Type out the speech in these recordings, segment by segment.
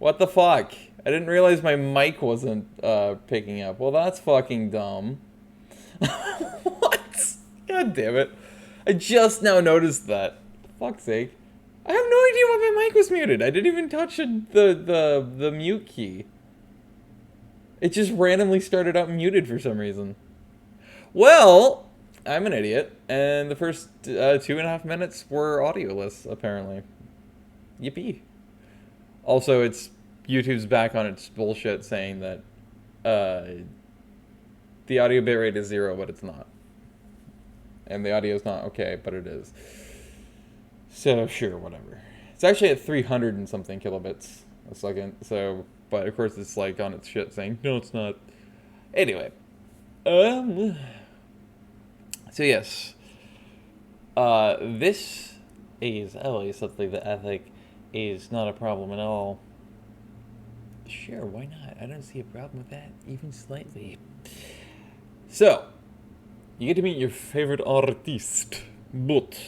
What the fuck? I didn't realize my mic wasn't picking up. Well, that's fucking dumb. What? God damn it. I just now noticed that. For fuck's sake. I have no idea why my mic was muted. I didn't even touch the mute key. It just randomly started out muted for some reason. Well, I'm an idiot, and the first 2.5 minutes were audioless, apparently. Yippee. Also, it's YouTube's back on its bullshit saying that the audio bitrate is 0, but it's not. And the audio is not okay, but it is. So, sure, whatever. It's actually at 300 and something kilobits a second, so, but of course it's like on its shit saying, no, it's not. Anyway. So yes. This is always something that I think is not a problem at all. Sure, why not? I don't see a problem with that, even slightly. So, you get to meet your favorite artist, but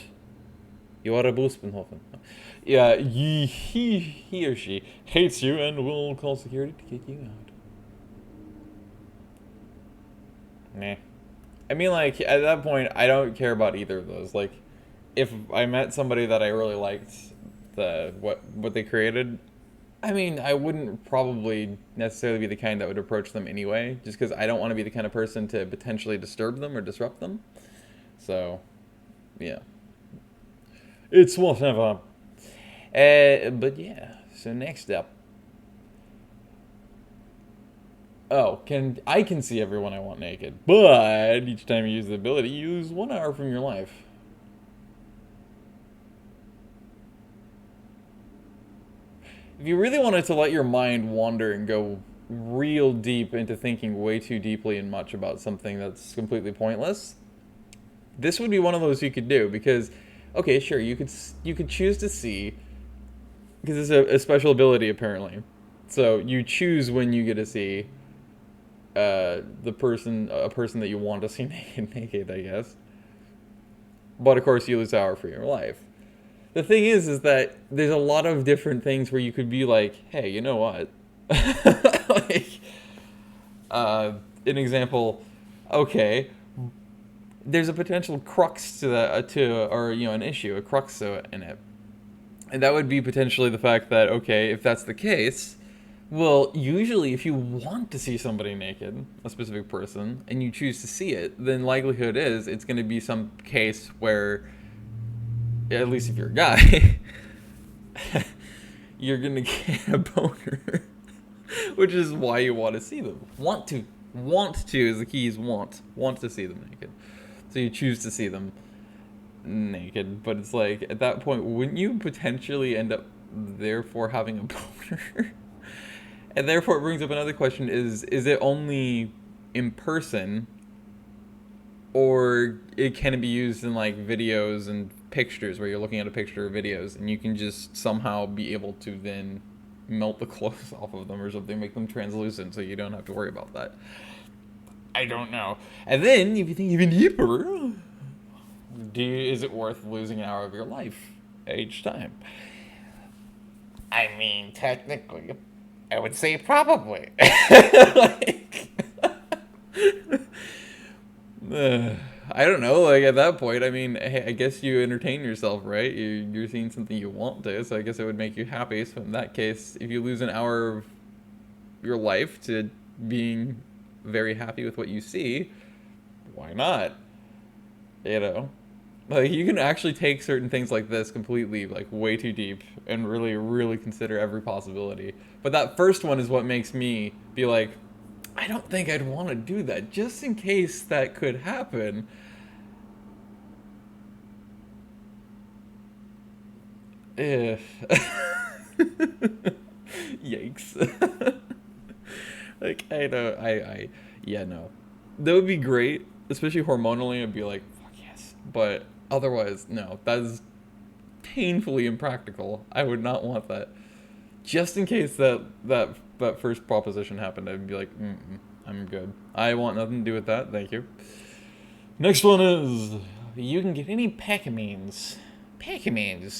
you are a Buspenhofen. Yeah, he or she hates you and will call security to kick you out. Nah. I mean, like, at that point, I don't care about either of those. Like, if I met somebody that I really liked, what they created, I mean, I wouldn't probably necessarily be the kind that would approach them anyway, just because I don't want to be the kind of person to potentially disturb them or disrupt them. So, yeah. It's whatever. But yeah, so next up. Oh, I can see everyone I want naked, but each time you use the ability, you lose 1 hour from your life. If you really wanted to let your mind wander and go real deep into thinking way too deeply and much about something that's completely pointless, this would be one of those you could do, because, okay, sure, you could choose to see, because it's a special ability apparently. So you choose when you get to see a person that you want to see naked, I guess. But of course, you lose an hour for your life. The thing is that there's a lot of different things where you could be like, hey, you know what? Like, an example, okay, there's a potential crux to that, or you know, an issue, a crux in it, and that would be potentially the fact that, okay, if that's the case, well, usually if you want to see somebody naked, a specific person, and you choose to see it, then likelihood is it's going to be some case where, at least if you're a guy, you're going to get a boner, which is why you want to see them. Want to is the key, is want to see them naked. So you choose to see them naked, but it's like, at that point, wouldn't you potentially end up therefore having a boner? And therefore it brings up another question, is it only in person, or can it be used in like videos and pictures where you're looking at a picture or videos and you can just somehow be able to then melt the clothes off of them or something, make them translucent so you don't have to worry about that? I don't know. And then, if you think even deeper, is it worth losing an hour of your life each time? I mean, technically, I would say probably. Like, I don't know, like, at that point, I mean, hey, I guess you entertain yourself, right? You're seeing something you want to, so I guess it would make you happy. So in that case, if you lose an hour of your life to being very happy with what you see, why not? You know? Like, you can actually take certain things like this completely, like, way too deep and really, really consider every possibility. But that first one is what makes me be like, I don't think I'd want to do that, just in case that could happen. Ugh. Yikes. Like, I know, yeah, no. That would be great, especially hormonally, I'd be like, fuck yes. But otherwise, no, that is painfully impractical. I would not want that. Just in case that first proposition happened, I'd be like, I'm good. I want nothing to do with that, thank you. Next one is, you can get any Packamines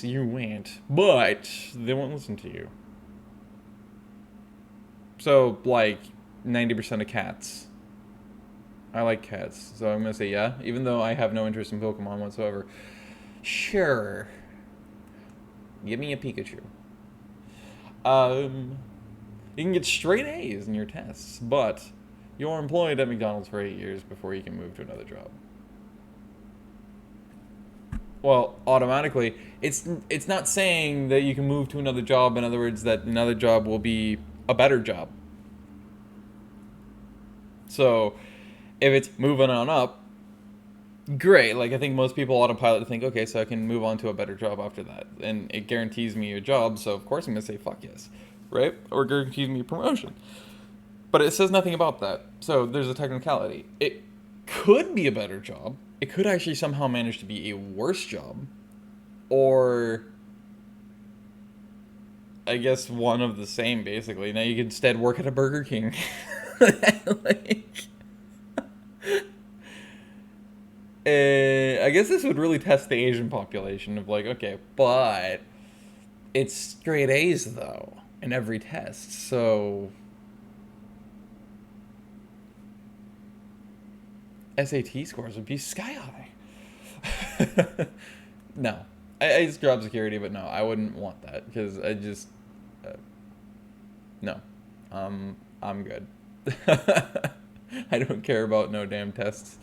you want, but they won't listen to you. So, like, 90% of cats. I like cats, so I'm gonna say yeah, even though I have no interest in Pokemon whatsoever. Sure. Give me a Pikachu. You can get straight A's in your tests, but you're employed at McDonald's for 8 years before you can move to another job. Well, automatically, it's not saying that you can move to another job. In other words, that another job will be a better job. So, if it's moving on up, great. Like, I think most people autopilot think, okay, so I can move on to a better job after that, and it guarantees me a job. So of course I'm gonna say fuck yes, right? Or guarantees me a promotion. But it says nothing about that. So there's a technicality. It could be a better job. It could actually somehow manage to be a worse job, or I guess one of the same, basically. Now you could instead work at a Burger King. Like, I guess this would really test the Asian population of like, okay, but it's straight A's though in every test, so SAT scores would be sky high. No, it's job security, but no, I wouldn't want that because I just no, I'm good. I don't care about no damn tests.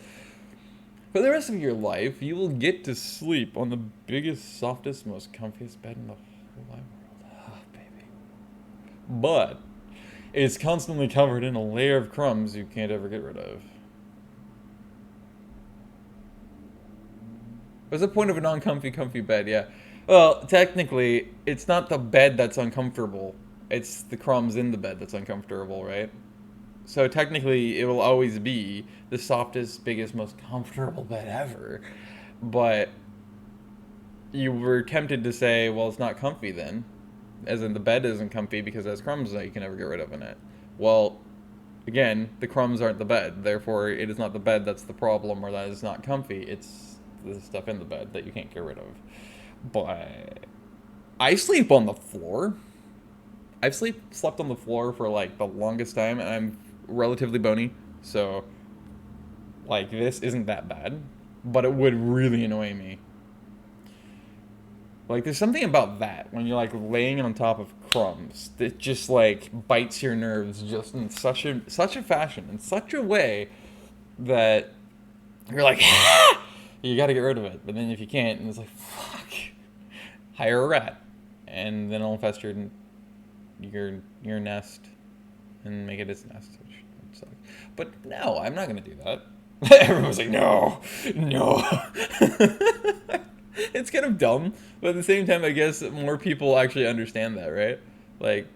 For the rest of your life, you will get to sleep on the biggest, softest, most comfiest bed in the whole wide world. Ah, baby. But it's constantly covered in a layer of crumbs you can't ever get rid of. What's the point of a non-comfy, comfy bed? Yeah. Well, technically, it's not the bed that's uncomfortable. It's the crumbs in the bed that's uncomfortable, right? So technically, it will always be the softest, biggest, most comfortable bed ever. But you were tempted to say, well, it's not comfy then. As in, the bed isn't comfy because it has crumbs that you can never get rid of in it. Well, again, the crumbs aren't the bed. Therefore, it is not the bed that's the problem or that is not comfy. It's the stuff in the bed that you can't get rid of. But I sleep on the floor. I've slept on the floor for like the longest time, and I'm relatively bony, so like this isn't that bad, but it would really annoy me. Like there's something about that when you're like laying on top of crumbs that just like bites your nerves just in such a fashion, in such a way that you're like, ah! You got to get rid of it. But then if you can't, and it's like, fuck, hire a rat, and then it'll infest your nest and make it its nest, which sucks. But no, I'm not gonna do that. Everyone's like, no. It's kind of dumb, but at the same time, I guess more people actually understand that, right? Like,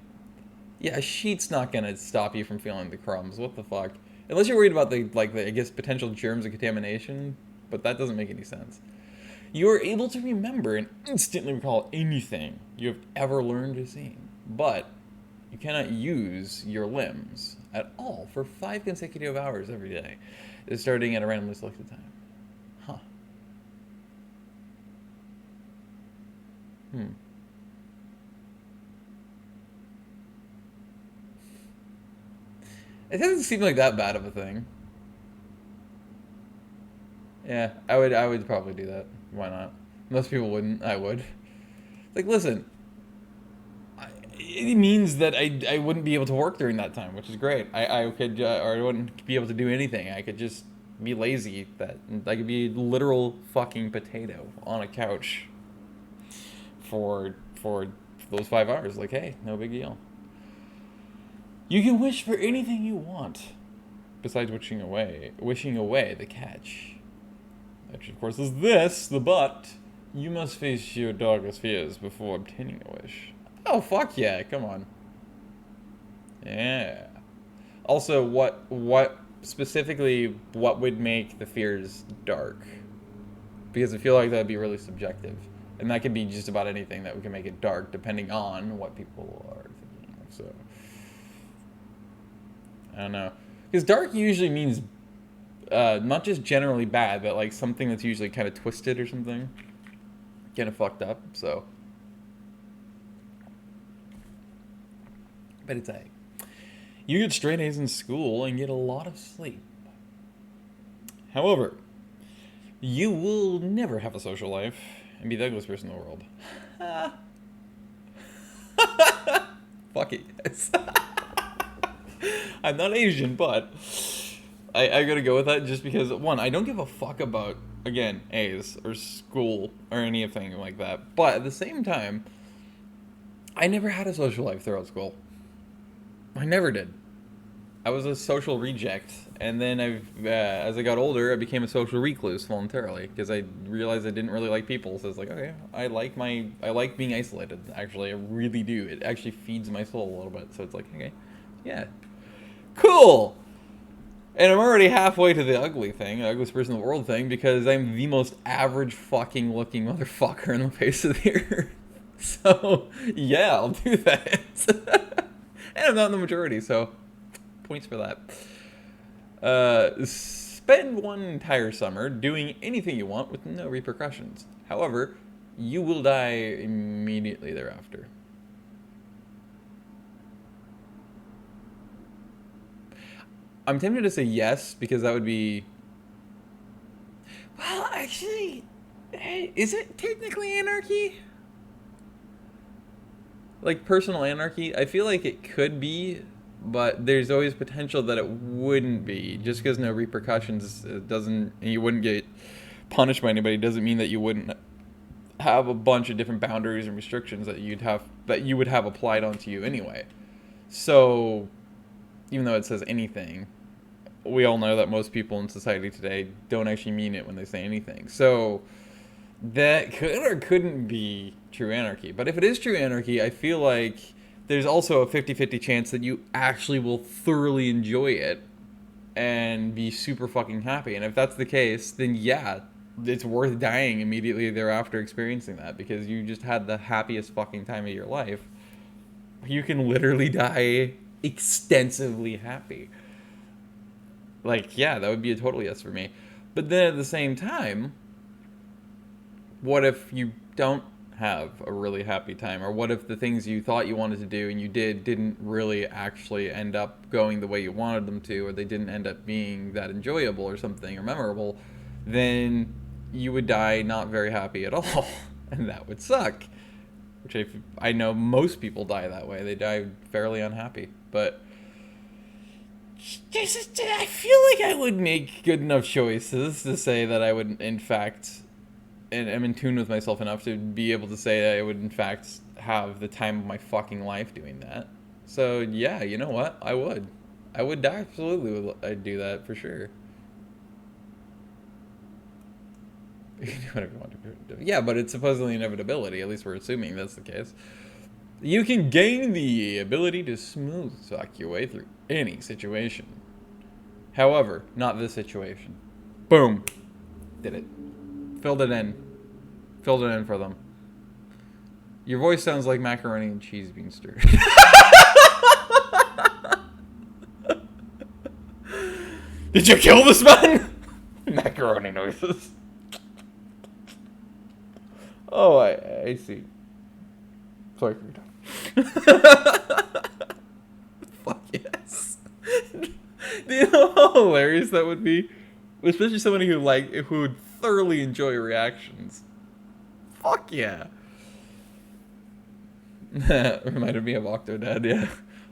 yeah, a sheet's not gonna stop you from feeling the crumbs. What the fuck? Unless you're worried about the I guess potential germs of contamination, but that doesn't make any sense. You are able to remember and instantly recall anything you have ever learned or seen, but you cannot use your limbs at all for 5 consecutive hours every day, starting at a randomly selected time. Huh. It doesn't seem like that bad of a thing. Yeah, I would probably do that. Why not? Most people wouldn't. I would. Like, listen, it means that I wouldn't be able to work during that time, which is great. I could, or I wouldn't be able to do anything. I could just be lazy. That I could be a literal fucking potato on a couch for those 5 hours. Like, hey, no big deal. You can wish for anything you want, besides wishing away the catch. Which, of course, is this, the but. You must face your darkest fears before obtaining a wish. Oh, fuck yeah, come on. Yeah. Also, what specifically, what would make the fears dark? Because I feel like that would be really subjective. And that could be just about anything that we can make it dark, depending on what people are thinking. So, I don't know. Because dark usually means not just generally bad, but like something that's usually kind of twisted or something. Kind of fucked up, so. But it's You get straight A's in school and get a lot of sleep. However, you will never have a social life and be the ugliest person in the world. Fuck it, yes. I'm not Asian, but I gotta go with that just because, one, I don't give a fuck about, again, A's or school or anything like that. But at the same time, I never had a social life throughout school. I never did. I was a social reject, and then as I got older, I became a social recluse voluntarily because I realized I didn't really like people. So it's like, okay, I like being isolated. Actually, I really do. It actually feeds my soul a little bit. So it's like, okay, yeah, cool. And I'm already halfway to the ugly thing, ugliest person in the world thing, because I'm the most average fucking looking motherfucker in the face of the earth. So yeah, I'll do that. And I'm not in the majority, so points for that. Spend one entire summer doing anything you want with no repercussions. However, you will die immediately thereafter. I'm tempted to say yes, because that would be... Well, actually, is it technically anarchy? Like personal anarchy? I feel like it could be, but there's always potential that it wouldn't be. Just because no repercussions doesn't, and you wouldn't get punished by anybody, doesn't mean that you wouldn't have a bunch of different boundaries and restrictions that you would have applied onto you anyway. So, even though it says anything, we all know that most people in society today don't actually mean it when they say anything. So that could or couldn't be true anarchy. But if it is true anarchy, I feel like there's also a 50-50 chance that you actually will thoroughly enjoy it and be super fucking happy. And if that's the case, then yeah, it's worth dying immediately thereafter experiencing that, because you just had the happiest fucking time of your life. You can literally die extensively happy. Like, yeah, that would be a total yes for me. But then at the same time, what if you don't have a really happy time? Or what if the things you thought you wanted to do and you didn't really actually end up going the way you wanted them to, or they didn't end up being that enjoyable or something, or memorable? Then you would die not very happy at all. And that would suck. Which I know most people die that way. They die fairly unhappy. But I feel like I would make good enough choices to say that I would, in fact, and am in tune with myself enough to be able to say that I would, in fact, have the time of my fucking life doing that. So, yeah, you know what? I would die. Absolutely, I'd do that for sure. You can do whatever you want to do. Yeah, but it's supposedly inevitability. At least we're assuming that's the case. You can gain the ability to smooth talk your way through any situation. However, not this situation. Boom. Did it. Filled it in. Filled it in for them. Your voice sounds like macaroni and cheese being stirred. Did you kill this man? Macaroni noises. Oh, I see. Sorry for your time. Fuck yes. Do you know how hilarious that would be? Especially somebody who would thoroughly enjoy reactions. Fuck yeah. Reminded me of Octodad, yeah.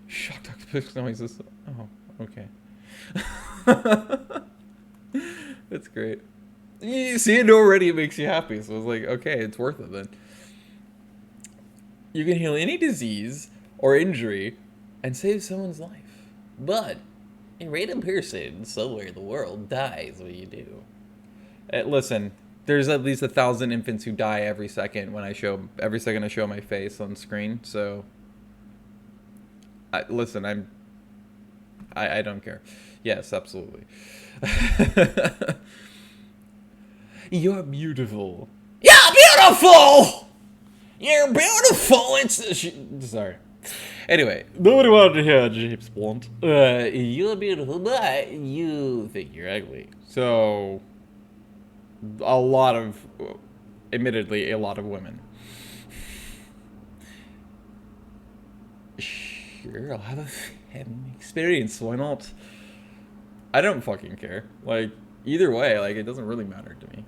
Shocked octopus noises. Oh, okay. That's great. You see it already, it makes you happy. So it's like, okay, it's worth it then. You can heal any disease or injury and save someone's life. But a random person somewhere in the world dies when you do. Listen, there's at least 1,000 infants who die every second I show my face on screen. So, listen, I don't care. Yes, absolutely. You're beautiful. You're beautiful! You're beautiful! Sorry. Anyway, nobody wanted to hear James Blunt. You're beautiful, but you think you're ugly. So, admittedly, a lot of women. Sure, I'll have a have an experience. Why not? I don't fucking care. Like, either way, like, it doesn't really matter to me.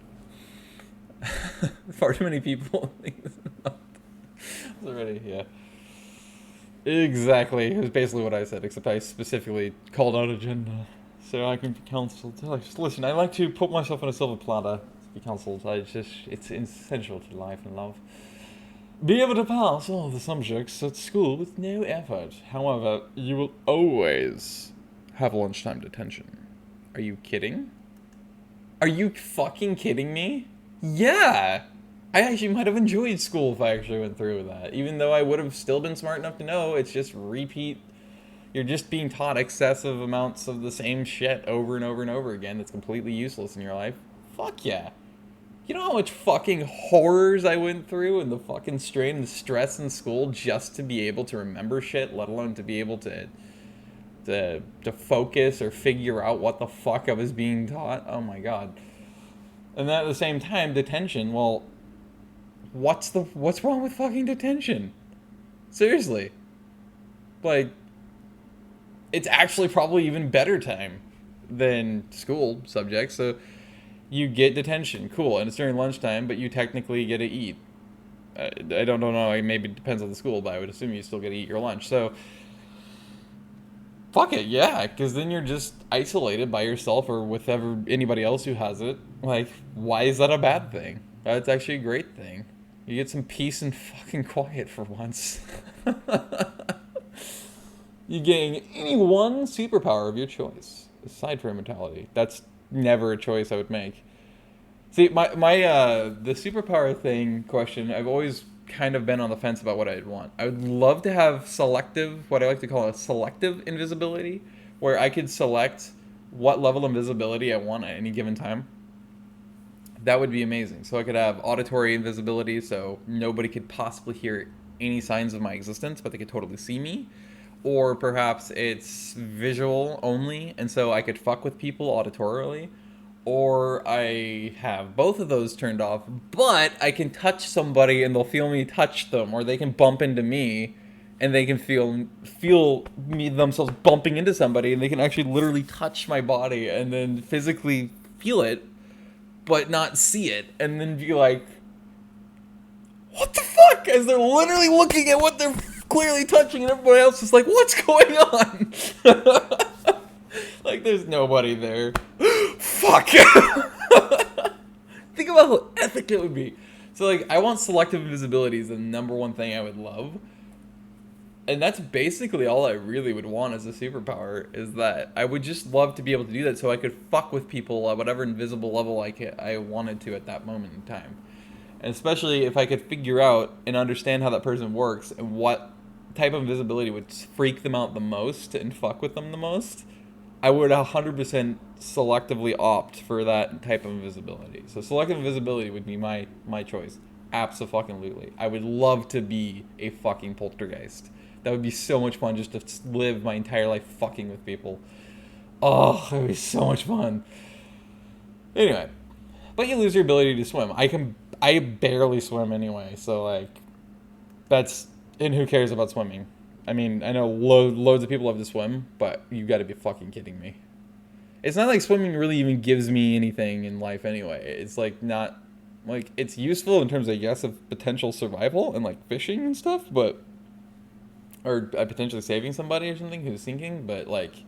Far too many people think it's already, yeah. Exactly. It was basically what I said, except I specifically called out agenda. So I can be counseled. Like, just listen, I like to put myself on a silver platter to be counseled. It's essential to life and love. Be able to pass all the subjects at school with no effort. However, you will always have lunchtime detention. Are you kidding? Are you fucking kidding me? Yeah! I actually might have enjoyed school if I actually went through with that. Even though I would have still been smart enough to know it's just repeat. You're just being taught excessive amounts of the same shit over and over and over again that's completely useless in your life. Fuck yeah. You know how much fucking horrors I went through and the fucking strain and the stress in school just to be able to remember shit, let alone to be able to focus or figure out what the fuck I was being taught? Oh my god. And then at the same time, detention, well, what's wrong with fucking detention? Seriously. Like, it's actually probably even better time than school subjects. So you get detention, cool, and it's during lunchtime, but you technically get to eat. I don't know, maybe it depends on the school, but I would assume you still get to eat your lunch. So fuck it, yeah, because then you're just isolated by yourself or with anybody else who has it. Like, why is that a bad thing? That's actually a great thing. You get some peace and fucking quiet for once. You gain any one superpower of your choice, aside from immortality. That's never a choice I would make. See, the superpower thing question, I've always kind of been on the fence about what I'd want. I would love to have selective, what I like to call a selective invisibility, where I could select what level of invisibility I want at any given time. That would be amazing. So I could have auditory invisibility, so nobody could possibly hear any signs of my existence, but they could totally see me. Or perhaps it's visual only, and so I could fuck with people auditorily. Or I have both of those turned off, but I can touch somebody and they'll feel me touch them, or they can bump into me and they can feel me themselves bumping into somebody, and they can actually literally touch my body and then physically feel it, but not see it, and then be like, what the fuck? As they're literally looking at what they're clearly touching, and everybody else is like, what's going on? Like, there's nobody there. Fuck. Think about how epic it would be. So, like, I want selective invisibility is the number one thing I would love. And that's basically all I really would want as a superpower, is that I would just love to be able to do that so I could fuck with people at whatever invisible level I wanted to at that moment in time. And especially if I could figure out and understand how that person works and what type of invisibility would freak them out the most and fuck with them the most, I would 100% selectively opt for that type of invisibility. So selective invisibility would be my choice. Abso-fucking-lutely. I would love to be a fucking poltergeist. That would be so much fun, just to live my entire life fucking with people. Oh, it would be so much fun. Anyway, but you lose your ability to swim. I barely swim anyway, so like, and who cares about swimming? I mean, I know loads of people love to swim, but you gotta be fucking kidding me. It's not like swimming really even gives me anything in life anyway. It's like not, like, it's useful in terms, I guess, of potential survival and like fishing and stuff, but, or potentially saving somebody or something who's sinking, but like,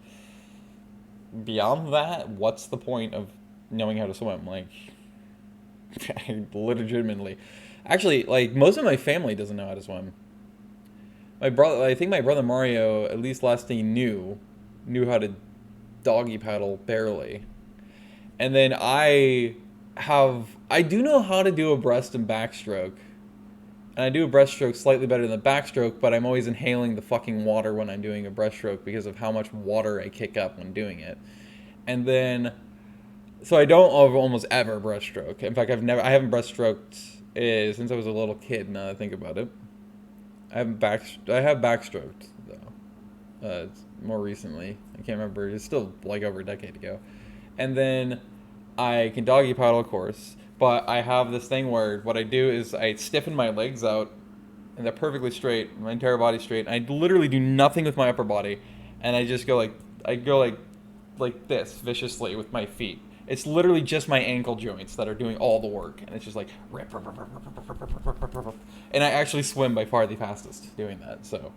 beyond that, what's the point of knowing how to swim? Like, legitimately. Actually, like, most of my family doesn't know how to swim. I think my brother Mario, at least last he knew how to doggy paddle barely. And then I do know how to do a breast and backstroke. And I do a breaststroke slightly better than the backstroke, but I'm always inhaling the fucking water when I'm doing a breaststroke because of how much water I kick up when doing it. And then, so I don't almost ever breaststroke. In fact, I haven't breaststroked since I was a little kid, now that I think about it. I have backstroked, though. More recently. I can't remember. It's still like over a decade ago. And then I can doggy paddle, of course. But I have this thing where what I do is I stiffen my legs out, and they're perfectly straight, my entire body straight. And I literally do nothing with my upper body. and I just go like this viciously with my feet. It's literally just my ankle joints that are doing all the work, and it's just like rip, rip, rip, rip, rip, rip, rip, rip, rip, rip. And I actually swim by far the fastest doing that. So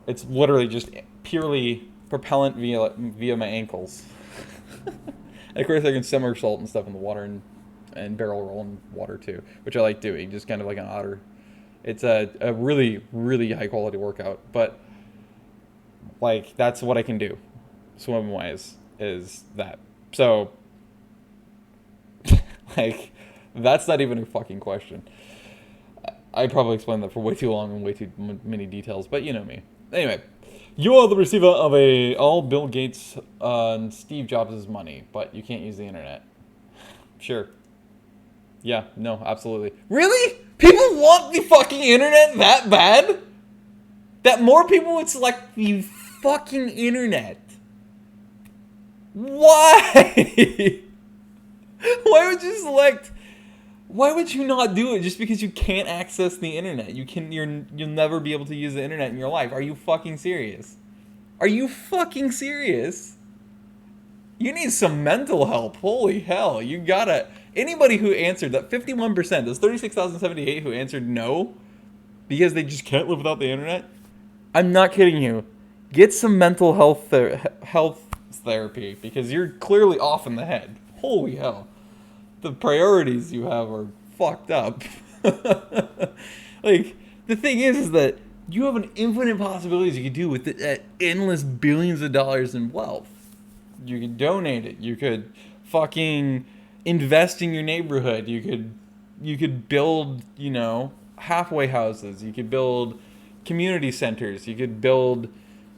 it's literally just purely propellant via my ankles. And of course, I can somersault and stuff in the water and barrel roll in water too, which I like doing, just kind of like an otter. It's a really, really high quality workout, but like that's what I can do, swim wise, is that. So like that's not even a fucking question. I probably explained that for way too long and way too many details, but you know me. Anyway, you are the receiver of all Bill Gates and Steve Jobs' money, but you can't use the internet. Sure. Yeah, no, absolutely. Really? People want the fucking internet that bad? That more people would select the fucking internet? Why? Why would you select... Why would you not do it just because you can't access the internet? You'll never be able to use the internet in your life. Are you fucking serious? Are you fucking serious? You need some mental help. Holy hell. You gotta... Anybody who answered that 51%, those 36,078 who answered no because they just can't live without the internet, I'm not kidding you. Get some mental health therapy because you're clearly off in the head. Holy hell. The priorities you have are fucked up. Like, the thing is that you have an infinite possibilities you could do with endless billions of dollars in wealth. You could donate it. You could fucking invest in your neighborhood. You could build, halfway houses. You could build community centers. You could build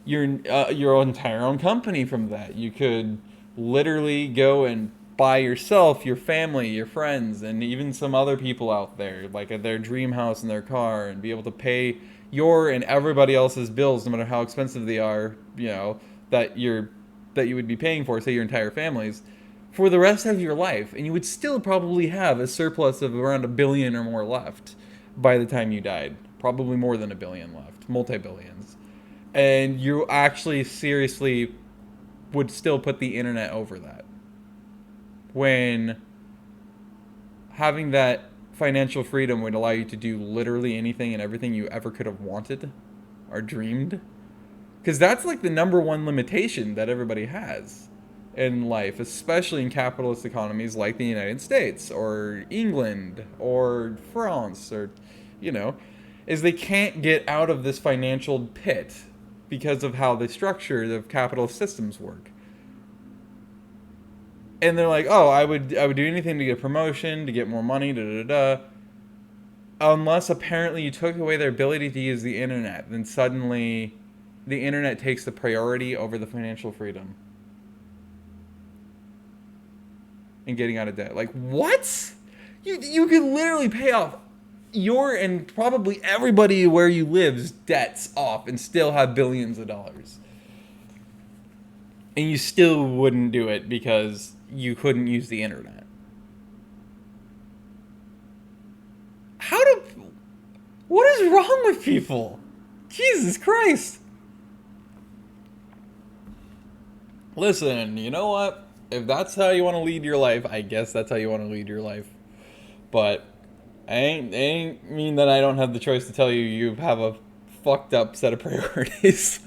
your entire own company from that. You could literally go and buy yourself, your family, your friends, and even some other people out there, like at their dream house and their car, and be able to pay your and everybody else's bills, no matter how expensive they are, that you would be paying for, say your entire family's, for the rest of your life, and you would still probably have a surplus of around $1 billion or more left by the time you died. Probably more than $1 billion left, multi-billions. And you actually seriously would still put the internet over that. When having that financial freedom would allow you to do literally anything and everything you ever could have wanted or dreamed. Because that's like the number one limitation that everybody has in life, especially in capitalist economies like the United States or England or France or, is they can't get out of this financial pit because of how the structure of capitalist systems work. And they're like, oh, I would do anything to get a promotion, to get more money, unless apparently you took away their ability to use the internet, then suddenly the internet takes the priority over the financial freedom. And getting out of debt. Like, what? You could literally pay off your and probably everybody where you live's debts off and still have billions of dollars. And you still wouldn't do it because you couldn't use the internet. What is wrong with people? Jesus Christ. Listen, you know what? If that's how you want to lead your life, I guess that's how you want to lead your life. But I ain't mean that I don't have the choice to tell you you have a fucked up set of priorities.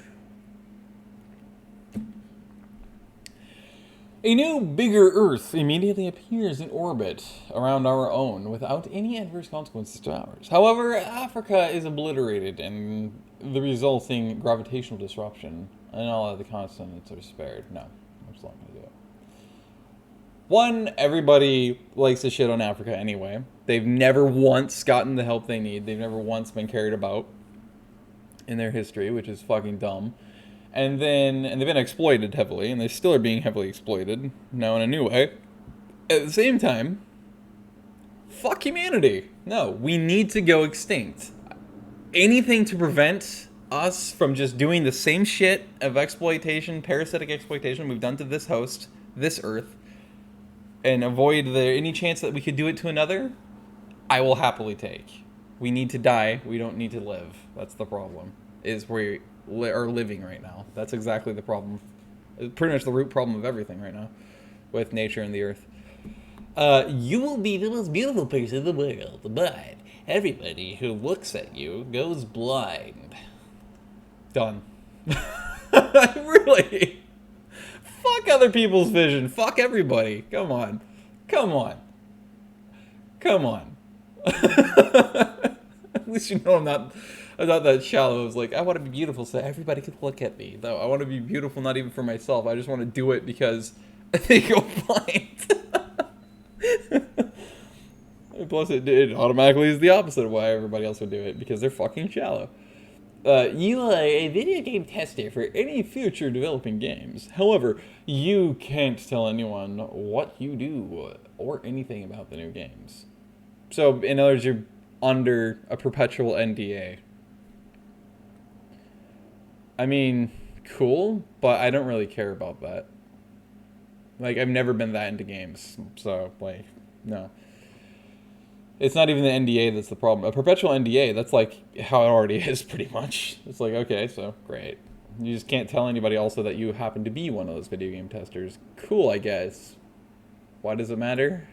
A new, bigger Earth immediately appears in orbit around our own without any adverse consequences to ours. However, Africa is obliterated and the resulting gravitational disruption and all of the continents are spared. No, I'm just not going to do it. One, everybody likes to shit on Africa anyway. They've never once gotten the help they need. They've never once been cared about in their history, which is fucking dumb. And they've been exploited heavily, and they still are being heavily exploited, now in a new way. At the same time, fuck humanity. No, we need to go extinct. Anything to prevent us from just doing the same shit of exploitation, parasitic exploitation we've done to this host, this Earth, and avoid any chance that we could do it to another, I will happily take. We need to die. We don't need to live. That's the problem. is where you are living right now. That's exactly the problem. It's pretty much the root problem of everything right now with nature and the earth. You will be the most beautiful person in the world, but everybody who looks at you goes blind. Done. Really? Fuck other people's vision. Fuck everybody. Come on. Come on. Come on. At least you know I'm not that shallow. I was like, I want to be beautiful so everybody can look at me. No, I want to be beautiful not even for myself. I just want to do it because they go blind. Plus, it automatically is the opposite of why everybody else would do it, because they're fucking shallow. You are a video game tester for any future developing games. However, you can't tell anyone what you do or anything about the new games. So, in other words, you're under a perpetual NDA. I mean, cool, but I don't really care about that. Like, I've never been that into games, so, like, no. It's not even the NDA that's the problem. A perpetual NDA, that's like how it already is, pretty much. It's like, okay, so, great. You just can't tell anybody also that you happen to be one of those video game testers. Cool, I guess. Why does it matter?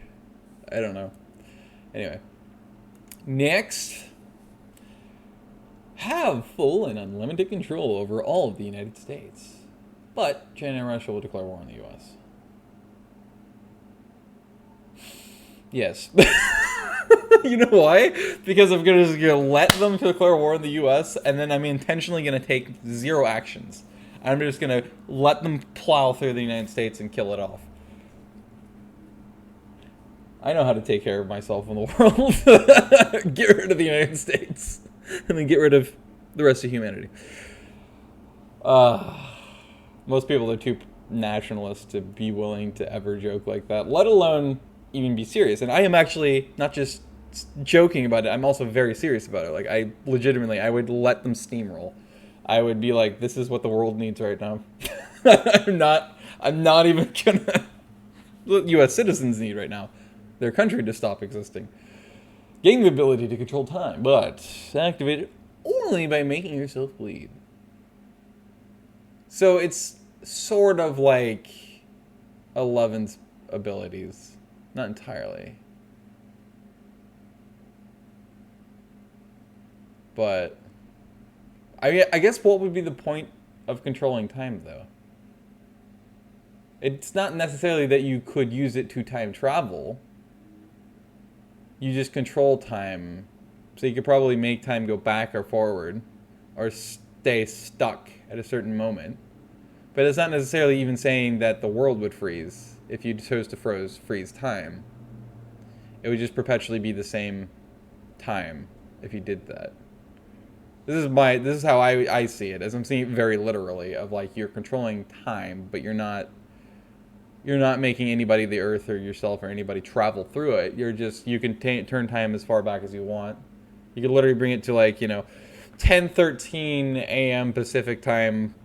I don't know. Anyway. Next. Have full and unlimited control over all of the United States. But China and Russia will declare war on the U.S. Yes. You know why? Because I'm just gonna let them declare war on the U.S. and then I'm intentionally gonna take zero actions. I'm just gonna let them plow through the United States and kill it off. I know how to take care of myself in the world. Get rid of the United States. And then get rid of the rest of humanity. Most people are too nationalist to be willing to ever joke like that, let alone even be serious. And I am actually not just joking about it, I'm also very serious about it. Like, I would let them steamroll. I would be like, this is what the world needs right now. I'm not even gonna what U.S. citizens need right now. Their country to stop existing. Gain the ability to control time, but activate it only by making yourself bleed. So it's sort of like Eleven's abilities. Not entirely. But I guess what would be the point of controlling time, though? It's not necessarily that you could use it to time travel. You just control time. So you could probably make time go back or forward, or stay stuck at a certain moment. But it's not necessarily even saying that the world would freeze if you chose to freeze time. It would just perpetually be the same time if you did that. This is how I see it, as I'm seeing it very literally, of like you're controlling time, but you're not making anybody, the earth or yourself or anybody, travel through it. You can turn time as far back as you want. You could literally bring it to, like, 10:13 a.m. Pacific time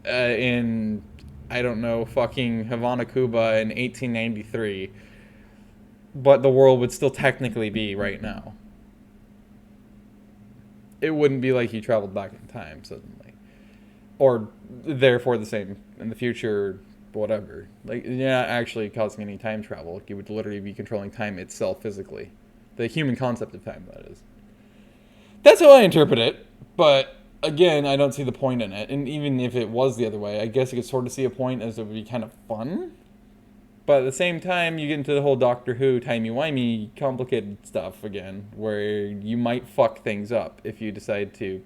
in, I don't know, fucking Havana, Cuba in 1893. But the world would still technically be right now. It wouldn't be like you traveled back in time suddenly. Or therefore the same in the future, whatever. Like, you're not actually causing any time travel. Like, you would literally be controlling time itself physically. The human concept of time, that is. That's how I interpret it. But, again, I don't see the point in it. And even if it was the other way, I guess you could sort of see a point, as it would be kind of fun. But at the same time, you get into the whole Doctor Who, timey-wimey, complicated stuff again, where you might fuck things up if you decide to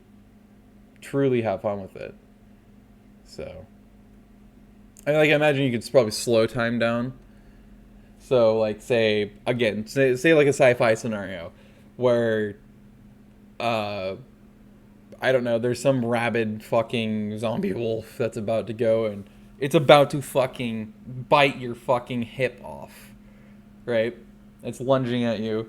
truly have fun with it. So, I imagine you could probably slow time down. So, like, say like a sci-fi scenario where, I don't know, there's some rabid fucking zombie wolf that's about to go and it's about to fucking bite your fucking hip off, right? It's lunging at you.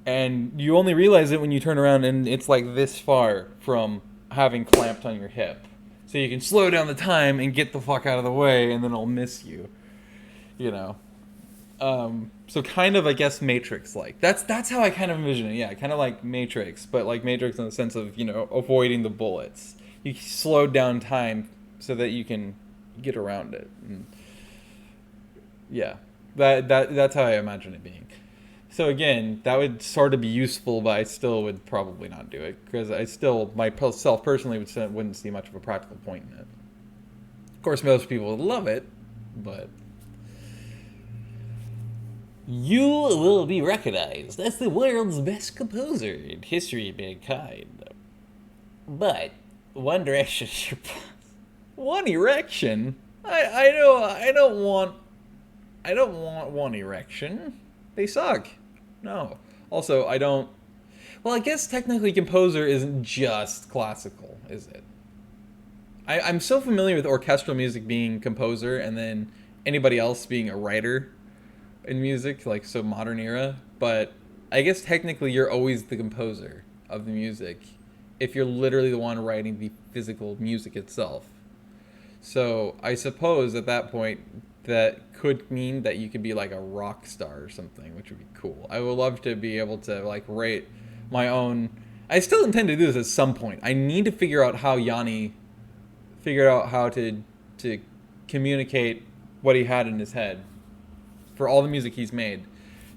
And you only realize it when you turn around and it's like this far from having clamped on your hip. So you can slow down the time and get the fuck out of the way and then it'll miss you. So kind of, I guess, Matrix-like. That's how I kind of envision it. Yeah, kind of like Matrix, but like Matrix in the sense of, you know, avoiding the bullets. You slowed down time so that you can get around it. And yeah, that's how I imagine it being. So again, that would sort of be useful, but I still would probably not do it because I still myself personally wouldn't see much of a practical point in it. Of course, most people would love it, but you will be recognized as the world's best composer in history of mankind. But One Direction is your boss. One Erection? I don't want One Erection. They suck. No. Also, I don't. Well, I guess technically composer isn't just classical, is it? I'm so familiar with orchestral music being composer and then anybody else being a writer in music, like so modern era, but I guess technically you're always the composer of the music if you're literally the one writing the physical music itself. So I suppose at that point that could mean that you could be like a rock star or something, which would be cool. I would love to be able to like write my own. I still intend to do this at some point. I need to figure out how Yanni figured out how to communicate what he had in his head for all the music he's made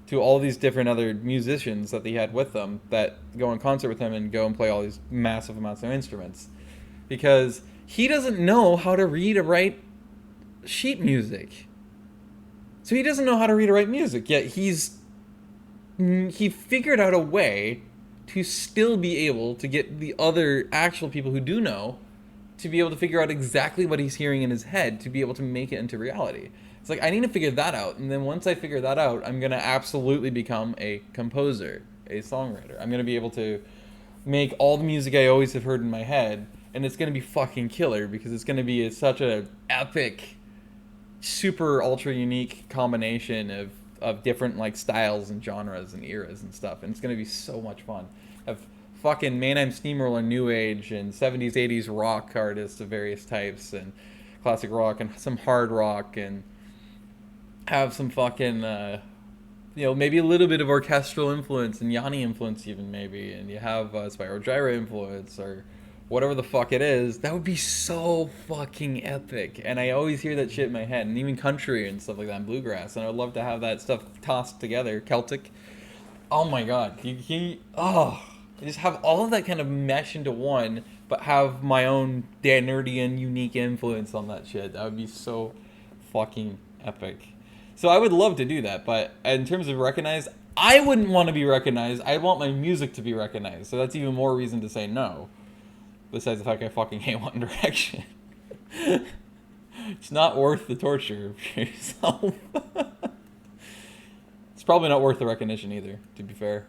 to all these different other musicians that he had with them that go in concert with him and go and play all these massive amounts of instruments. Because he doesn't know how to read or write sheet music. So he doesn't know how to read or write music, yet he figured out a way to still be able to get the other actual people who do know to be able to figure out exactly what he's hearing in his head to be able to make it into reality. It's like, I need to figure that out, and then once I figure that out, I'm going to absolutely become a composer, a songwriter. I'm going to be able to make all the music I always have heard in my head, and it's going to be fucking killer, because it's going to be such an epic, super ultra unique combination of different like styles and genres and eras and stuff, and it's going to be so much fun. Have fucking Mannheim Steamroller New Age and 70s, 80s rock artists of various types, and classic rock, and some hard rock, and have some fucking, maybe a little bit of orchestral influence and Yanni influence even maybe, and you have Spyro Gyra influence or whatever the fuck it is. That would be so fucking epic. And I always hear that shit in my head, and even country and stuff like that, and bluegrass, and I would love to have that stuff tossed together. Celtic. Oh my god. Just have all of that kind of mesh into one, but have my own nerdy and unique influence on that shit. That would be so fucking epic. So I would love to do that, but in terms of recognized, I wouldn't want to be recognized. I want my music to be recognized. So that's even more reason to say no. Besides the fact I fucking hate One Direction. It's not worth the torture for yourself. It's probably not worth the recognition either, to be fair.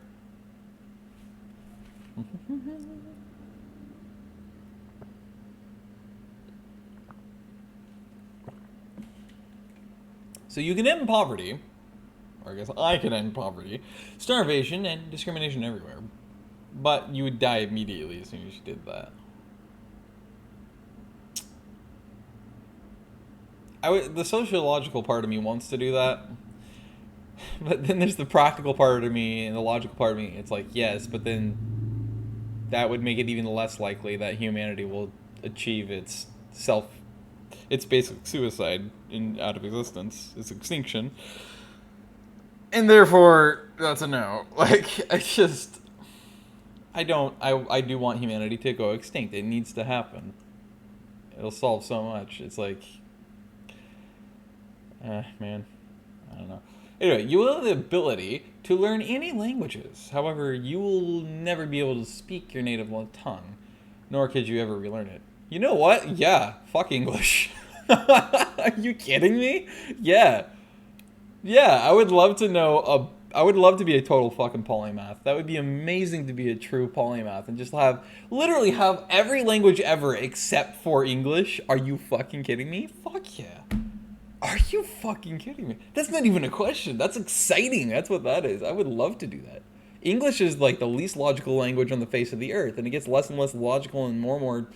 So you can end poverty, or I guess I can end poverty, starvation, and discrimination everywhere. But you would die immediately as soon as you did that. The sociological part of me wants to do that. But then there's the practical part of me and the logical part of me. It's like, yes, but then that would make it even less likely that humanity will achieve its basic suicide out of existence, its extinction. And therefore, that's a no. Like, I do want humanity to go extinct. It needs to happen. It'll solve so much. It's like, man, I don't know. Anyway, you will have the ability to learn any languages. However, you will never be able to speak your native tongue, nor could you ever relearn it. You know what? Yeah, fuck English. Are you kidding me? Yeah, I would love to know. I would love to be a total fucking polymath. That would be amazing to be a true polymath and just literally have every language ever except for English. Are you fucking kidding me? Fuck yeah. Are you fucking kidding me? That's not even a question. That's exciting. That's what that is. I would love to do that. English is like the least logical language on the face of the earth, and it gets less and less logical and more and more.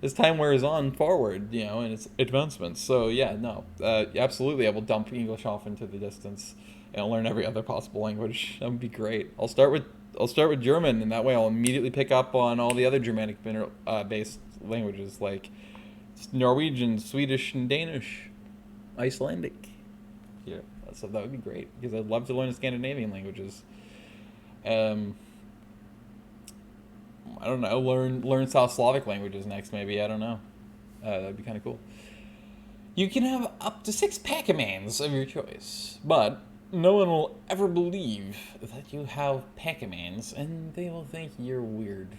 as time wears on forward, you know, and its advancements. So yeah, no, absolutely, I will dump English off into the distance and I'll learn every other possible language. That would be great. I'll start with German, and that way I'll immediately pick up on all the other Germanic based languages like Norwegian, Swedish, and Danish, Icelandic. Yeah, so that would be great because I'd love to learn the Scandinavian languages. I don't know, learn South Slavic languages next, maybe. I don't know. That'd be kind of cool. You can have up to 6 Pac-Mans of your choice, but no one will ever believe that you have Pac-Mans, and they will think you're weird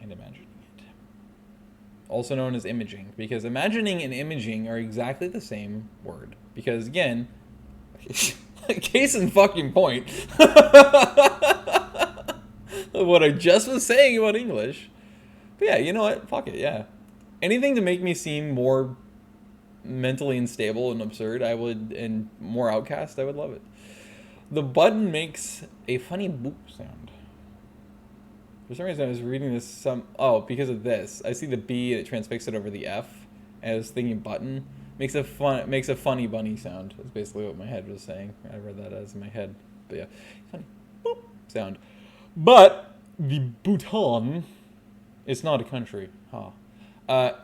and imagining it. Also known as imaging, because imagining and imaging are exactly the same word. Because again, case in fucking point. What I just was saying about English. But yeah, you know what? Fuck it, yeah. Anything to make me seem more mentally unstable and absurd, I would, and more outcast, I would love it. The button makes a funny boop sound. For some reason I was reading this because of this. I see the B and it transfixed it over the F, and I was thinking button. Makes a funny bunny sound. That's basically what my head was saying. I read that as in my head. But yeah. Funny boop sound. But the Bhutan is not a country.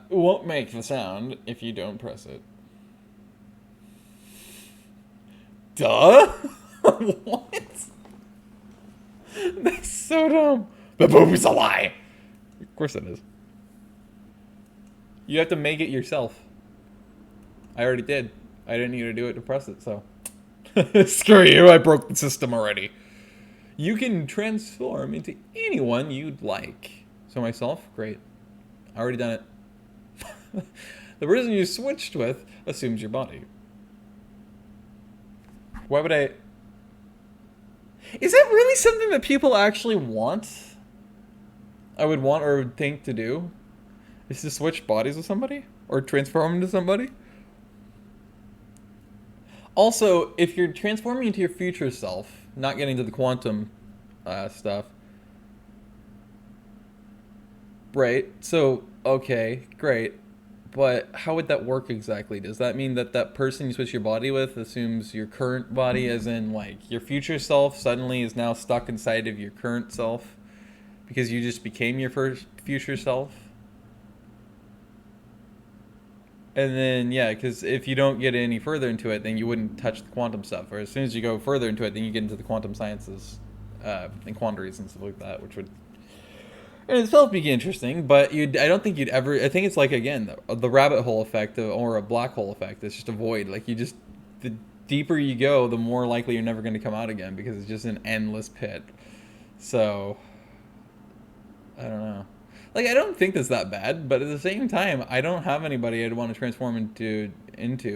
Won't make the sound if you don't press it. Duh? What? That's so dumb. The boop is a lie. Of course it is. You have to make it yourself. I already did. I didn't need to do it to press it, so. Screw you, I broke the system already. You can transform into anyone you'd like. So myself, great. I already done it. The person you switched with assumes your body. Why would I... Is that really something that people actually want? I would want or would think to do? Is to switch bodies with somebody? Or transform into somebody? Also, if you're transforming into your future self, not getting to the quantum stuff. Right, so, okay, great. But how would that work exactly? Does that mean that that person you switch your body with assumes your current body, as in, like, your future self suddenly is now stuck inside of your current self? Because you just became your future self? And then, yeah, because if you don't get any further into it, then you wouldn't touch the quantum stuff. Or as soon as you go further into it, then you get into the quantum sciences and quandaries and stuff like that, which would in itself be interesting. But I don't think you'd ever... I think it's like, again, the rabbit hole effect or a black hole effect. It's just a void. Like, the deeper you go, the more likely you're never going to come out again because it's just an endless pit. So, I don't know. Like, I don't think that's that bad, but at the same time, I don't have anybody I'd want to transform into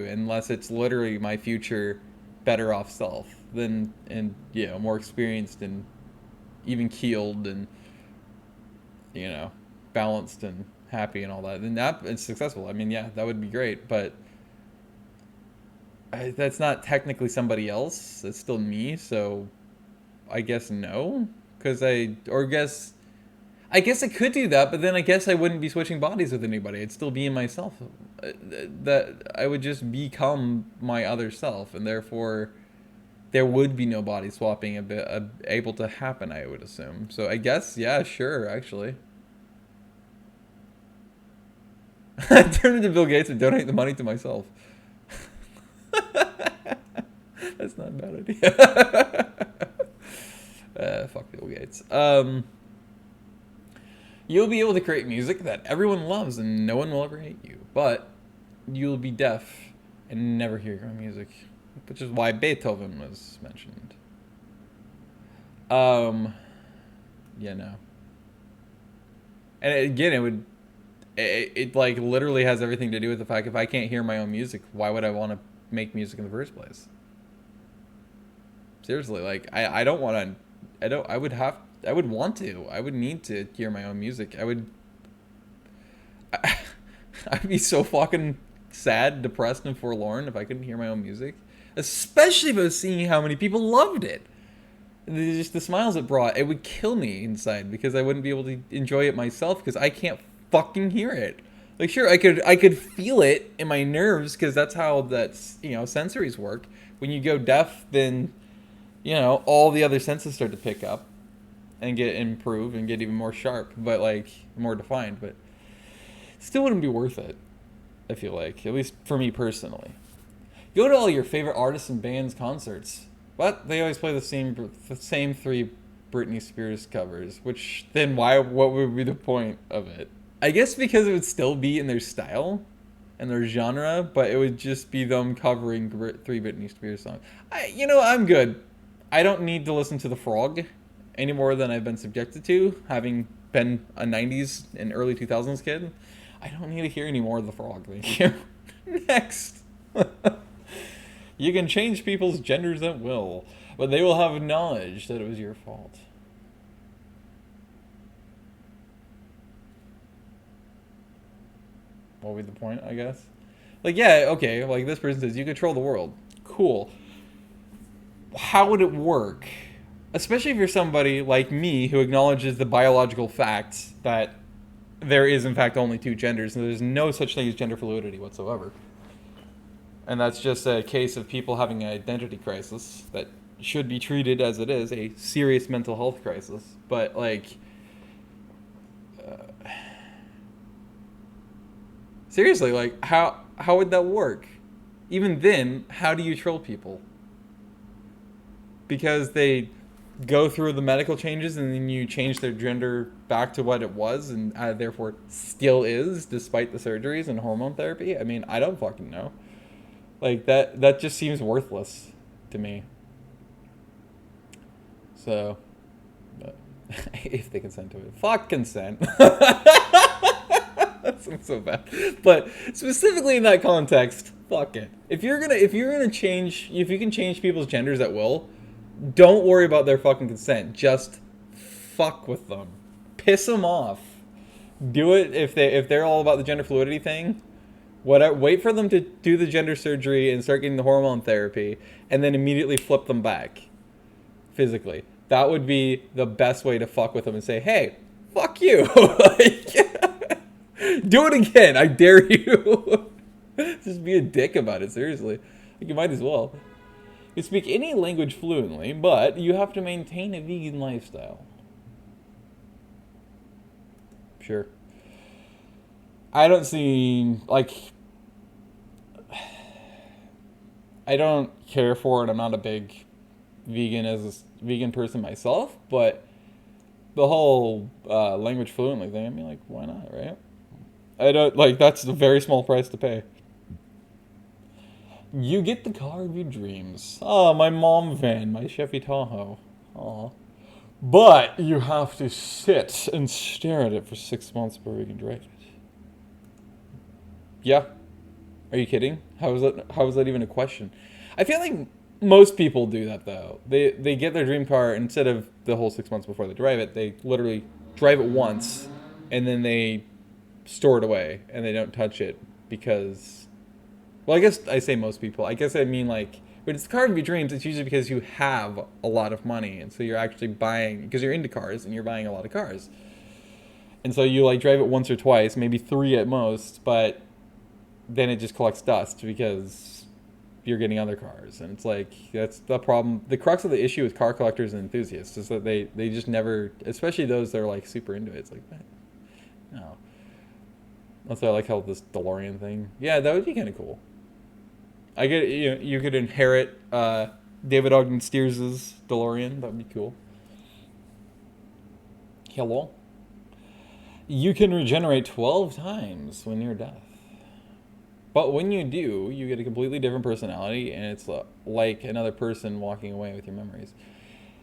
unless it's literally my future better off self than, and, you know, more experienced and even keeled and, you know, balanced and happy and all that. And that it's successful. I mean, yeah, that would be great, but that's not technically somebody else. It's still me, so I guess no. I guess I could do that, but then I guess I wouldn't be switching bodies with anybody. I'd still be in myself. That I would just become my other self, and therefore there would be no body swapping able to happen, I would assume. So I guess, yeah, sure, actually. Turn into Bill Gates and donate the money to myself. That's not a bad idea. Fuck Bill Gates. You'll be able to create music that everyone loves and no one will ever hate you. But you'll be deaf and never hear your own music. Which is why Beethoven was mentioned. Yeah, no. And again, it like literally has everything to do with the fact if I can't hear my own music, why would I want to make music in the first place? Seriously, like I don't want to. I would want to. I would need to hear my own music. I'd be so fucking sad, depressed, and forlorn if I couldn't hear my own music. Especially if I was seeing how many people loved it. Just the smiles it brought. It would kill me inside because I wouldn't be able to enjoy it myself because I can't fucking hear it. Like, sure, I could feel it in my nerves because that's how that's, you know, sensories work. When you go deaf, then, you know, all the other senses start to pick up and get improved and get even more sharp, but like more defined. But still wouldn't be worth it, I feel like, at least for me personally. Go to all your favorite artists and bands concerts. But they always play the same three Britney Spears covers, which then what would be the point of it? I guess because it would still be in their style and their genre, but it would just be them covering three Britney Spears songs. I'm good. I don't need to listen to The Frog any more than I've been subjected to, having been a 90s and early 2000s kid. I don't need to hear any more of The Frog, thank you. Next. You can change people's genders at will, but they will have knowledge that it was your fault. What would be the point, I guess? Like, yeah, okay, like this person says, you control the world. Cool. How would it work? Especially if you're somebody like me who acknowledges the biological fact that there is, in fact, only two genders, and there's no such thing as gender fluidity whatsoever. And that's just a case of people having an identity crisis that should be treated as it is, a serious mental health crisis. But, like... seriously, like, how would that work? Even then, how do you troll people? Because they go through the medical changes and then you change their gender back to what it was and therefore still is, despite the surgeries and hormone therapy? I mean, I don't fucking know. Like, that just seems worthless to me. So, but, if they consent to it. Fuck consent. That sounds so bad. But specifically in that context, fuck it. If you can change people's genders at will, don't worry about their fucking consent. Just fuck with them. Piss them off. Do it if they're all about the gender fluidity thing. Wait for them to do the gender surgery and start getting the hormone therapy, and then immediately flip them back physically. That would be the best way to fuck with them and say, hey, fuck you. Like, do it again. I dare you. Just be a dick about it, seriously. Like, you might as well. You speak any language fluently, but you have to maintain a vegan lifestyle. Sure. I don't see, like... I don't care for it. I'm not a big vegan person myself, but the whole language fluently thing, I mean, like, why not, right? I don't, like, that's a very small price to pay. You get the car of your dreams. Oh, my mom van, my Chevy Tahoe. Aw. But you have to sit and stare at it for 6 months before you can drive it. Yeah. Are you kidding? How is that even a question? I feel like most people do that, though. They get their dream car, instead of the whole 6 months before they drive it, they literally drive it once, and then they store it away, and they don't touch it because... Well, I guess I say most people. I guess I mean, like, when it's the car of your dreams, it's usually because you have a lot of money, and so you're actually buying... Because you're into cars, and you're buying a lot of cars. And so you, like, drive it once or twice, maybe 3 at most, but... then it just collects dust because you're getting other cars. And it's like, that's the problem. The crux of the issue with car collectors and enthusiasts is that they just never, especially those that are like super into it, it's like, no. That's why I like how this DeLorean thing. Yeah, that would be kind of cool. I get, you could inherit David Ogden Stiers' DeLorean. That would be cool. Hello? You can regenerate 12 times when near death. But when you do, you get a completely different personality, and it's like another person walking away with your memories.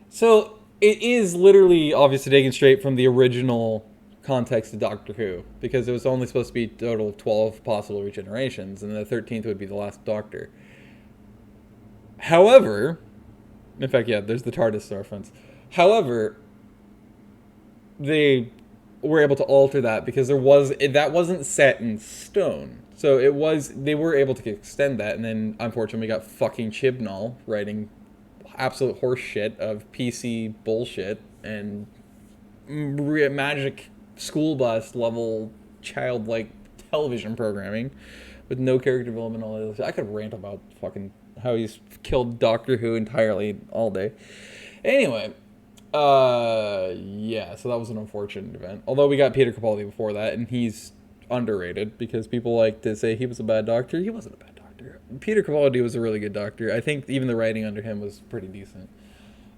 So it is literally obviously taken straight from the original context of Doctor Who, because it was only supposed to be a total of 12 possible regenerations, and the 13th would be the last Doctor. However, in fact, yeah, there's the TARDIS reference. However, they were able to alter that because that wasn't set in stone. So they were able to extend that, and then unfortunately we got fucking Chibnall writing absolute horse shit of PC bullshit and magic school bus level childlike television programming with no character development, all that. I could rant about fucking how he's killed Doctor Who entirely all day. Anyway, yeah, so that was an unfortunate event. Although we got Peter Capaldi before that, and he's underrated because people like to say he was a bad doctor. He wasn't a bad doctor. Peter Capaldi was a really good doctor. I think even the writing under him was pretty decent.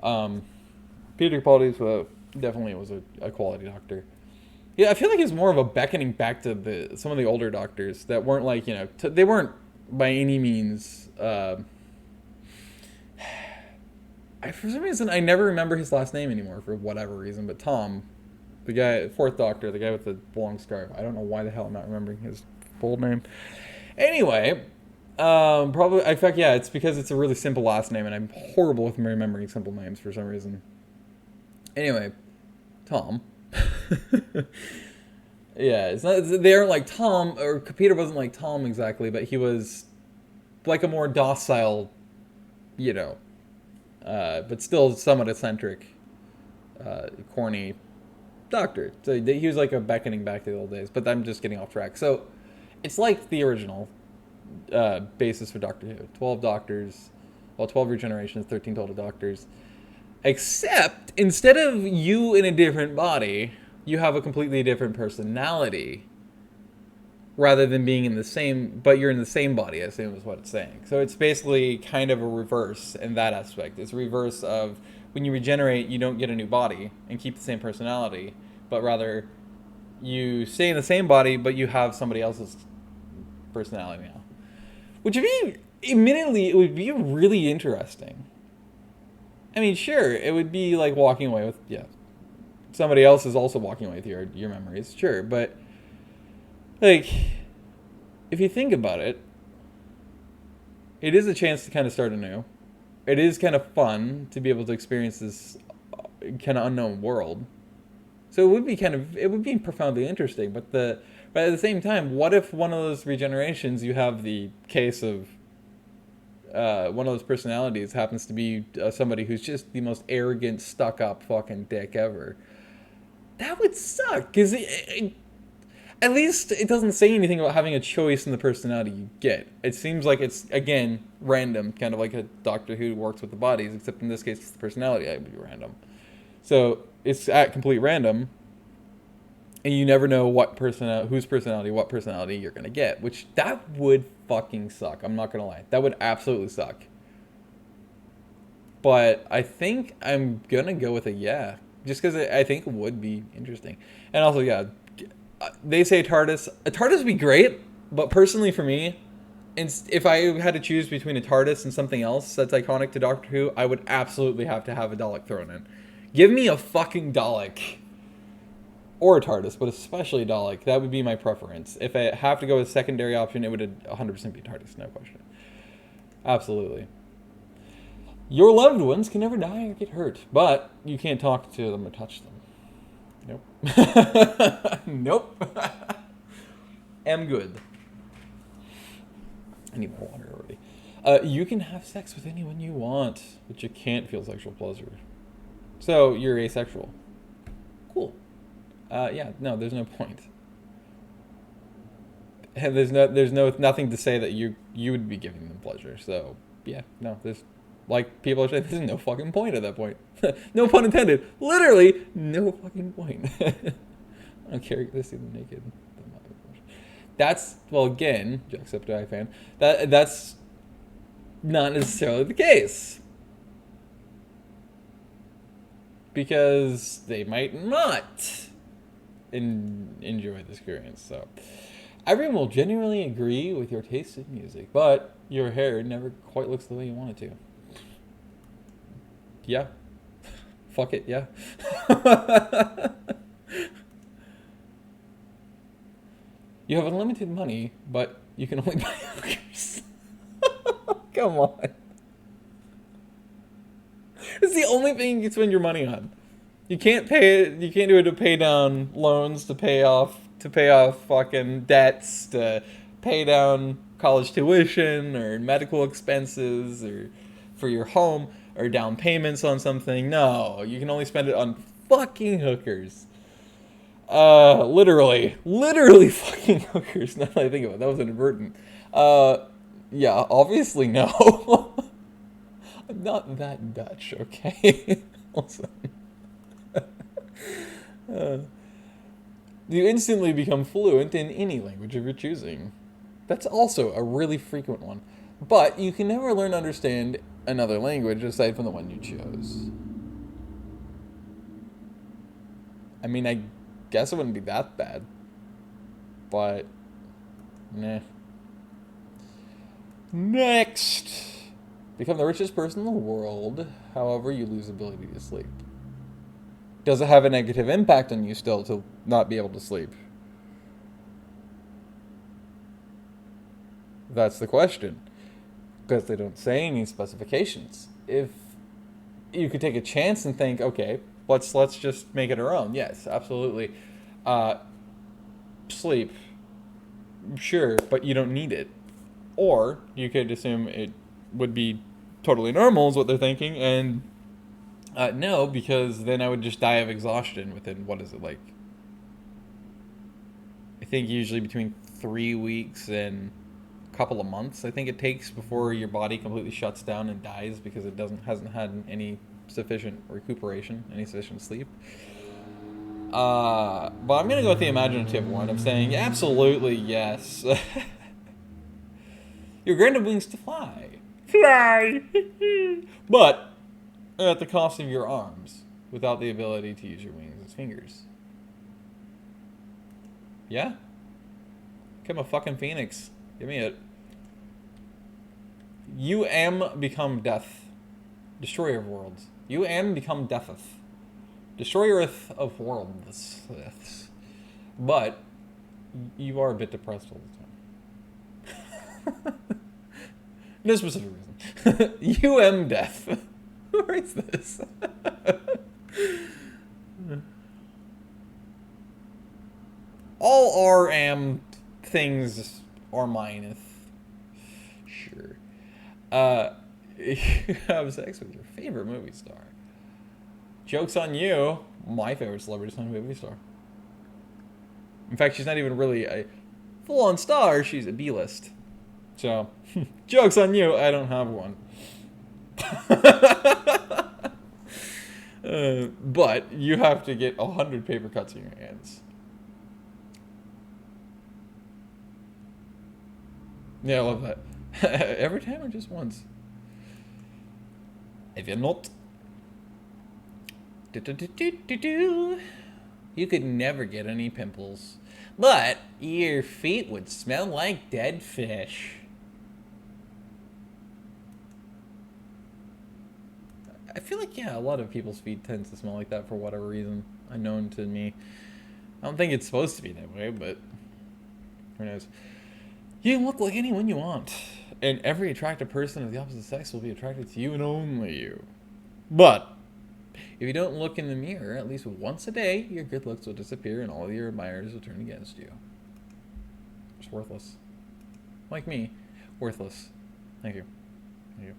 Peter Capaldi definitely was a quality doctor. Yeah, I feel like he's more of a beckoning back to some of the older doctors that weren't like, you know, they weren't by any means. For some reason, I never remember his last name anymore for whatever reason, but Tom, the guy, fourth doctor, the guy with the long scarf. I don't know why the hell I'm not remembering his full name. Anyway, probably, in fact, yeah, it's because it's a really simple last name, and I'm horrible with remembering simple names for some reason. Anyway, Tom. Yeah, it's not, they aren't like Tom, or Peter wasn't like Tom exactly, but he was like a more docile, you know, but still somewhat eccentric, corny doctor. So he was like a beckoning back to the old days, but I'm just getting off track. So it's like the original basis for Doctor Who. 12 doctors, well, 12 regenerations, 13 total doctors. Except, instead of you in a different body, you have a completely different personality. Rather than being in the same, but you're in the same body, I assume is what it's saying. So it's basically kind of a reverse in that aspect. It's a reverse of when you regenerate, you don't get a new body and keep the same personality, but rather you stay in the same body, but you have somebody else's personality now. Which would be, admittedly, it would be really interesting. I mean, sure, it would be like walking away with, yeah, somebody else is also walking away with your memories, sure, but like, if you think about it, it is a chance to kind of start anew. It is kind of fun to be able to experience this kind of unknown world. So it would be profoundly interesting, but at the same time, what if one of those regenerations, you have the case of one of those personalities happens to be somebody who's just the most arrogant, stuck-up fucking dick ever? That would suck, because at least it doesn't say anything about having a choice in the personality you get. It seems like it's, again, random, kind of like a Doctor Who works with the bodies, except in this case, it's the personality that would be random. So it's at complete random, and you never know what personality you're going to get, which that would fucking suck. I'm not going to lie. That would absolutely suck. But I think I'm going to go with a yeah, just because I think it would be interesting. And also, yeah, they say TARDIS. A TARDIS would be great, but personally for me, if I had to choose between a TARDIS and something else that's iconic to Doctor Who, I would absolutely have to have a Dalek thrown in. Give me a fucking Dalek. Or a TARDIS, but especially Dalek. That would be my preference. If I have to go with a secondary option, it would 100% be TARDIS, no question. Absolutely. Your loved ones can never die or get hurt, but you can't talk to them or touch them. Nope. Nope. Am good. I need more water already. You can have sex with anyone you want, but you can't feel sexual pleasure. So you're asexual. Cool. Yeah, no, there's no point. And there's nothing to say that you would be giving them pleasure. So yeah, no, there's, like people are saying, there's no fucking point at that point. No pun intended. Literally, no fucking point. I don't care if they see them naked. That's, well, again, Jacksepticeye fan. That's not necessarily the case. Because they might not enjoy the experience. So everyone will genuinely agree with your taste in music, but your hair never quite looks the way you want it to. Yeah. Fuck it, yeah. You have unlimited money, but you can only buy hookers. Come on. It's the only thing you can spend your money on. You can't do it to pay down loans, to pay off fucking debts, to pay down college tuition or medical expenses or for your home or down payments on something. No, you can only spend it on fucking hookers. Literally fucking hookers. Now that I think of it, that was inadvertent. Yeah, obviously no. I'm not that Dutch, okay? Also, you instantly become fluent in any language of your choosing. That's also a really frequent one. But you can never learn to understand another language aside from the one you chose. I mean, I guess it wouldn't be that bad. But, nah. Next! Become the richest person in the world, however you lose ability to sleep. Does it have a negative impact on you still to not be able to sleep? That's the question. Because they don't say any specifications. If you could take a chance and think, okay, let's just make it our own. Yes, absolutely. Sleep. Sure, but you don't need it. Or you could assume it would be totally normal is what they're thinking, and no, because then I would just die of exhaustion within, what is it, like, I think usually between 3 weeks and a couple of months, I think it takes before your body completely shuts down and dies because it hasn't had any sufficient recuperation, any sufficient sleep. But I'm gonna go with the imaginative one of saying absolutely yes. You're granted wings to fly. Fly! But at the cost of your arms, without the ability to use your wings as fingers. Yeah? Become a fucking phoenix. Give me it. You am become death. Destroyer of worlds. You am become deatheth. Destroyereth of worlds. But you are a bit depressed all the time. No specific reason. You am death. Who writes this? All are am things are mineth. Sure. You have sex with your favorite movie star. Joke's on you. My favorite celebrity is not a movie star. In fact, she's not even really a full-on star. She's a B-list. So, joke's on you. I don't have one. But you have to get 100 paper cuts in your hands. Yeah, I love that. Every time or just once? If you're not... You could never get any pimples. But your feet would smell like dead fish. I feel like, yeah, a lot of people's feet tends to smell like that for whatever reason. Unknown to me. I don't think it's supposed to be that way, but who knows. You can look like anyone you want. And every attractive person of the opposite sex will be attracted to you and only you. But if you don't look in the mirror at least once a day, your good looks will disappear and all of your admirers will turn against you. It's worthless. Like me. Worthless. Thank you. Thank you.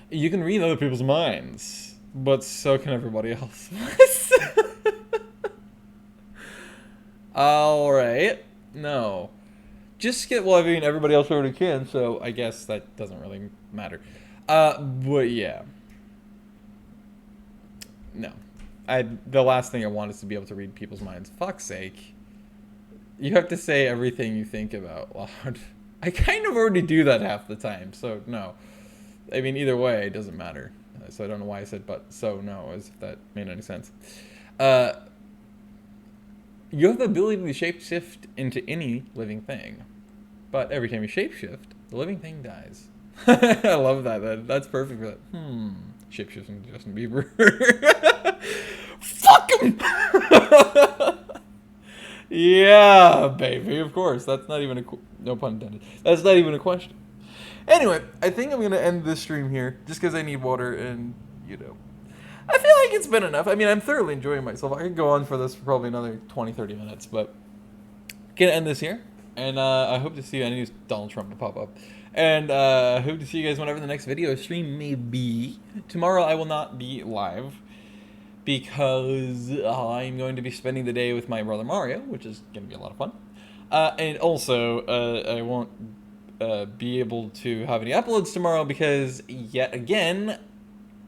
You can read other people's minds, but so can everybody else. Alright. No. Just get, well, I mean, everybody else already can, so I guess that doesn't really matter. But yeah. No. The last thing I want is to be able to read people's minds. Fuck's sake. You have to say everything you think about loud. I kind of already do that half the time, so no. I mean, either way, it doesn't matter. So I don't know why I said but, so no, as if that made any sense. You have the ability to shapeshift into any living thing. But every time you shapeshift, the living thing dies. I love that. That's perfect for that. Shapeshift into Justin Bieber. Fuck him! Yeah, baby, of course. That's not even no pun intended. That's not even a question. Anyway, I think I'm going to end this stream here, just because I need water and, you know. I feel like it's been enough. I mean, I'm thoroughly enjoying myself. I could go on for this for probably another 20, 30 minutes, but going to end this here. And I hope to see you. I need Donald Trump to pop up. And I hope to see you guys whenever the next video stream may be. Tomorrow I will not be live, because I'm going to be spending the day with my brother Mario, which is going to be a lot of fun. And also, I won't be able to have any uploads tomorrow because, yet again,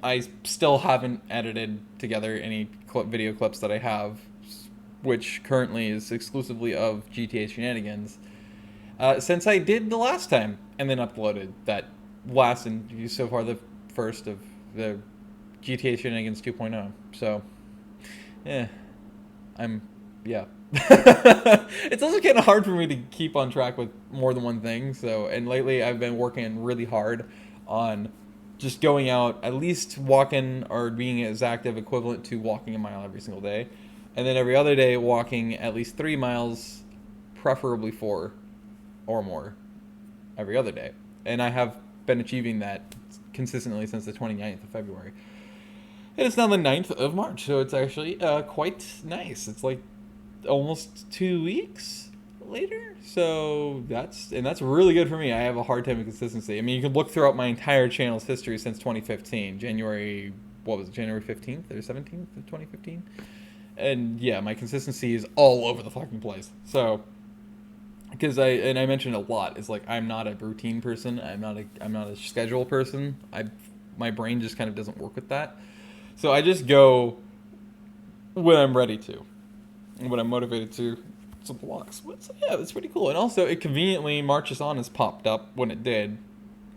I still haven't edited together any video clips that I have, which currently is exclusively of GTA Shenanigans, since I did the last time and then uploaded that last and so far the first of the GTA Shenanigans 2.0. So, yeah. It's also kind of hard for me to keep on track with more than one thing. So, and lately I've been working really hard on just going out, at least walking or being as active equivalent to walking a mile every single day. And then every other day walking at least 3 miles, preferably 4 or more every other day. And I have been achieving that consistently since the 29th of February. And it's now the 9th of March, so it's actually quite nice. It's like almost 2 weeks later, so that's really good for me. I have a hard time with consistency. I mean, you can look throughout my entire channel's history since 2015, January 15th or 17th of 2015, and yeah, my consistency is all over the fucking place. So, because I mentioned a lot, it's like I'm not a routine person. I'm not a schedule person. My brain just kind of doesn't work with that. So I just go when I'm ready to, when I'm motivated to walks. So yeah, it's pretty cool. And also, it conveniently Marches On has popped up when it did,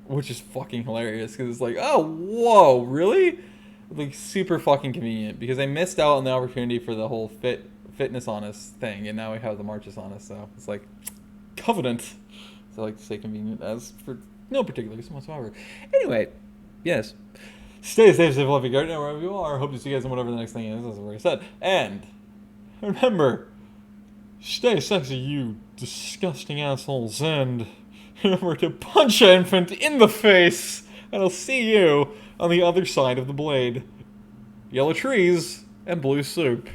which is fucking hilarious because it's like, oh, whoa, really? Like, super fucking convenient because I missed out on the opportunity for the whole fitness on us thing, and now we have the Marches On Us, so it's like covenant. So I like to say convenient as for no particular reason whatsoever. Anyway, yes. Stay safe, stay fluffy, garden, wherever you are. Hope to see you guys on whatever the next thing is, as I already said. And remember, stay sexy, you disgusting assholes, and remember to punch an infant in the face, and I'll see you on the other side of the blade. Yellow trees and blue soup.